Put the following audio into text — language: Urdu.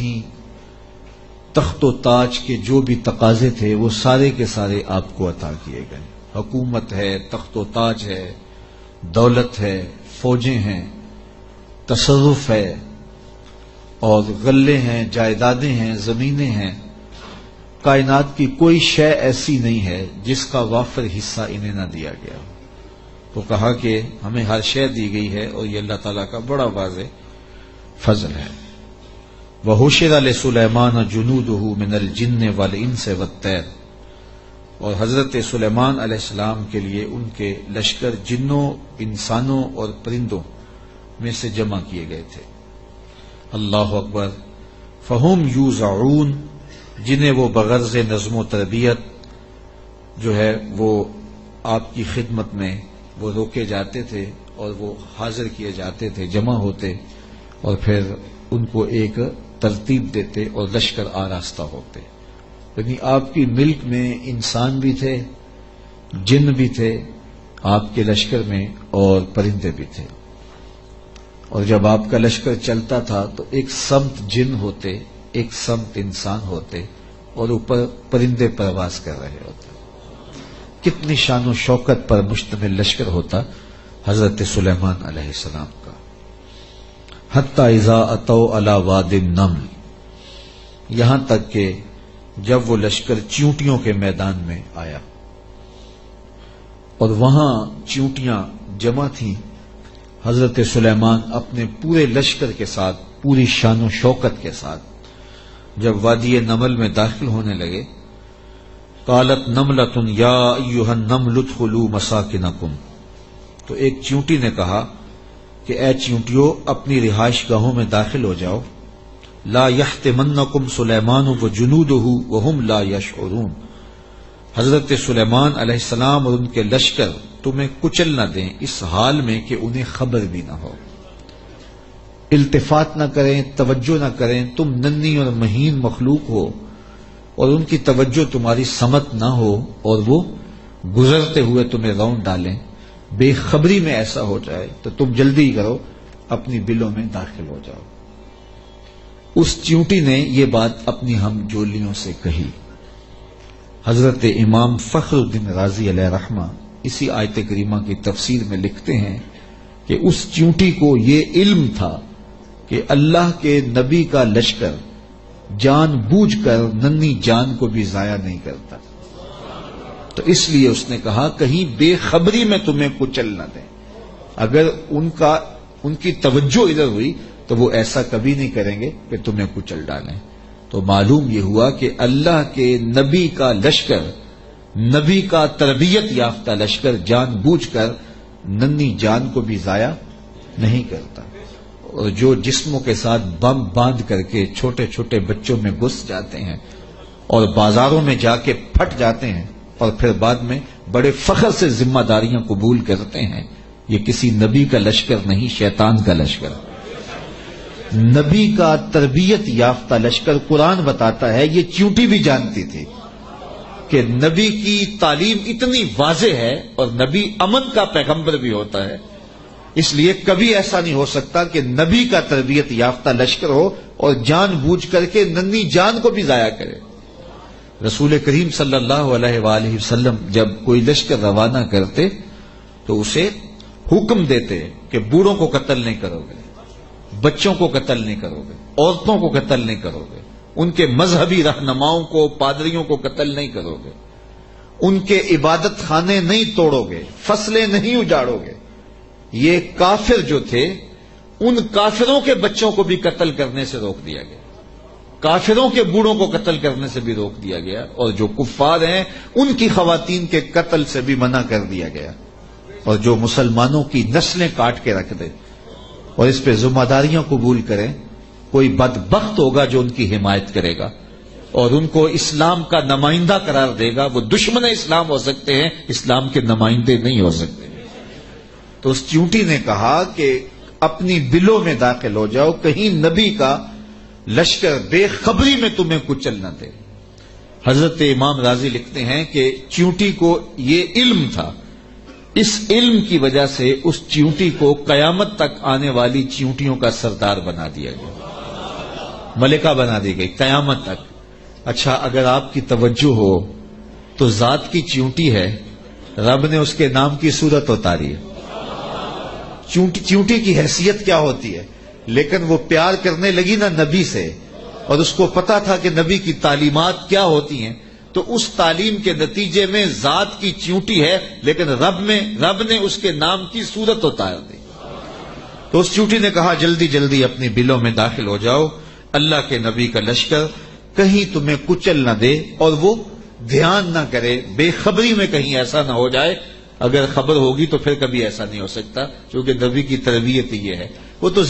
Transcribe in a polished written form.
تھیں، تخت و تاج کے جو بھی تقاضے تھے وہ سارے کے سارے آپ کو عطا کیے گئے. حکومت ہے، تخت و تاج ہے، دولت ہے، فوجیں ہیں، تصرف ہے، اور غلے ہیں، جائیدادیں ہیں، زمینیں ہیں. کائنات کی کوئی شے ایسی نہیں ہے جس کا وافر حصہ انہیں نہ دیا گیا. تو کہا کہ ہمیں ہر شے دی گئی ہے اور یہ اللہ تعالیٰ کا بڑا واضح فضل ہے. وَحُشِرَ لِسُلَيْمَانَ جُنُودُهُ مِنَ الْجِنِّ وَالْإِنسِ وَالطَّيْرِ، اور حضرت سلیمان علیہ السلام کے لیے ان کے لشکر جنوں، انسانوں اور پرندوں میں سے جمع کیے گئے تھے. اللہ اکبر. فَهُمْ يُوزَعُونَ، جنہیں وہ بغرض نظم و تربیت جو ہے وہ آپ کی خدمت میں وہ روکے جاتے تھے اور وہ حاضر کیے جاتے تھے، جمع ہوتے اور پھر ان کو ایک ترتیب دیتے اور لشکر آراستہ ہوتے. یعنی آپ کی ملک میں انسان بھی تھے، جن بھی تھے آپ کے لشکر میں، اور پرندے بھی تھے. اور جب آپ کا لشکر چلتا تھا تو ایک سمت جن ہوتے، ایک سمت انسان ہوتے، اور اوپر پرندے پرواز کر رہے ہوتے. کتنی شان و شوکت پر مشتمل لشکر ہوتا حضرت سلیمان علیہ السلام کا. حتی اذا اتوا علی واد النمل، یہاں تک کہ جب وہ لشکر چیونٹیوں کے میدان میں آیا اور وہاں چیونٹیاں جمع تھیں، حضرت سلیمان اپنے پورے لشکر کے ساتھ، پوری شان و شوکت کے ساتھ جب وادی نمل میں داخل ہونے لگے، قالت نملۃ یا ایھا النمل ادخلوا مساکنکم، تو ایک چیونٹی نے کہا کہ اے چیونٹیوں اپنی رہائش گاہوں میں داخل ہو جاؤ. لا یحطمنکم سلیمان وجنودہ وہم لا یشعرون، حضرت سلیمان علیہ السلام اور ان کے لشکر تمہیں کچل نہ دیں اس حال میں کہ انہیں خبر بھی نہ ہو. التفات نہ کریں، توجہ نہ کریں. تم ننھی اور مہین مخلوق ہو اور ان کی توجہ تمہاری سمت نہ ہو اور وہ گزرتے ہوئے تمہیں رون ڈالیں، بے خبری میں ایسا ہو جائے تو تم جلدی کرو، اپنی بلوں میں داخل ہو جاؤ. اس چیونٹی نے یہ بات اپنی ہم جولیوں سے کہی. حضرت امام فخر الدین رازی علیہ رحمہ اسی آیت کریمہ کی تفسیر میں لکھتے ہیں کہ اس چیونٹی کو یہ علم تھا کہ اللہ کے نبی کا لشکر جان بوجھ کر ننھی جان کو بھی ضائع نہیں کرتا، تو اس لیے اس نے کہا کہیں بے خبری میں تمہیں کچل نہ دیں. اگر ان کی توجہ ادھر ہوئی تو وہ ایسا کبھی نہیں کریں گے کہ تمہیں کچل ڈالیں. تو معلوم یہ ہوا کہ اللہ کے نبی کا لشکر، نبی کا تربیت یافتہ لشکر جان بوجھ کر ننھی جان کو بھی ضائع نہیں کرتا. اور جو جسموں کے ساتھ بم باندھ کر کے چھوٹے چھوٹے بچوں میں گھس جاتے ہیں اور بازاروں میں جا کے پھٹ جاتے ہیں اور پھر بعد میں بڑے فخر سے ذمہ داریاں قبول کرتے ہیں، یہ کسی نبی کا لشکر نہیں، شیطان کا لشکر. نبی کا تربیت یافتہ لشکر، قرآن بتاتا ہے، یہ چیونٹی بھی جانتی تھی کہ نبی کی تعلیم اتنی واضح ہے اور نبی امن کا پیغمبر بھی ہوتا ہے، اس لیے کبھی ایسا نہیں ہو سکتا کہ نبی کا تربیت یافتہ لشکر ہو اور جان بوجھ کر کے ننھی جان کو بھی ضائع کرے. رسول کریم صلی اللہ علیہ وآلہ وسلم جب کوئی لشکر روانہ کرتے تو اسے حکم دیتے کہ بوڑھوں کو قتل نہیں کرو گے، بچوں کو قتل نہیں کرو گے، عورتوں کو قتل نہیں کرو گے، ان کے مذہبی رہنماؤں کو، پادریوں کو قتل نہیں کرو گے، ان کے عبادت خانے نہیں توڑو گے، فصلیں نہیں اجاڑو گے. یہ کافر جو تھے ان کافروں کے بچوں کو بھی قتل کرنے سے روک دیا گیا، کافروں کے بوڑھوں کو قتل کرنے سے بھی روک دیا گیا، اور جو کفار ہیں ان کی خواتین کے قتل سے بھی منع کر دیا گیا. اور جو مسلمانوں کی نسلیں کاٹ کے رکھ دے اور اس پہ ذمہ داریاں قبول کریں، کوئی بدبخت ہوگا جو ان کی حمایت کرے گا اور ان کو اسلام کا نمائندہ قرار دے گا. وہ دشمن اسلام ہو سکتے ہیں، اسلام کے نمائندے نہیں ہو سکتے. تو اس چیونٹی نے کہا کہ اپنی بلوں میں داخل ہو جاؤ، کہیں نبی کا لشکر بے خبری میں تمہیں کچل نہ دے. حضرت امام راضی لکھتے ہیں کہ چیونٹی کو یہ علم تھا، اس علم کی وجہ سے اس چیونٹی کو قیامت تک آنے والی چیونٹیوں کا سردار بنا دیا گیا. ملکہ بنا دی گئی قیامت تک. اچھا اگر آپ کی توجہ ہو تو ذات کی چیونٹی ہے، رب نے اس کے نام کی صورت اتاری ہے. چیونٹی کی حیثیت کیا ہوتی ہے، لیکن وہ پیار کرنے لگی نا نبی سے، اور اس کو پتا تھا کہ نبی کی تعلیمات کیا ہوتی ہیں، تو اس تعلیم کے نتیجے میں ذات کی چیونٹی ہے لیکن رب نے اس کے نام کی صورت اتار دی. تو اس چیونٹی نے کہا جلدی جلدی اپنی بلوں میں داخل ہو جاؤ، اللہ کے نبی کا لشکر کہیں تمہیں کچل نہ دے اور وہ دھیان نہ کرے، بے خبری میں کہیں ایسا نہ ہو جائے. اگر خبر ہوگی تو پھر کبھی ایسا نہیں ہو سکتا، کیونکہ نبی کی تربیت یہ ہے. وہ تو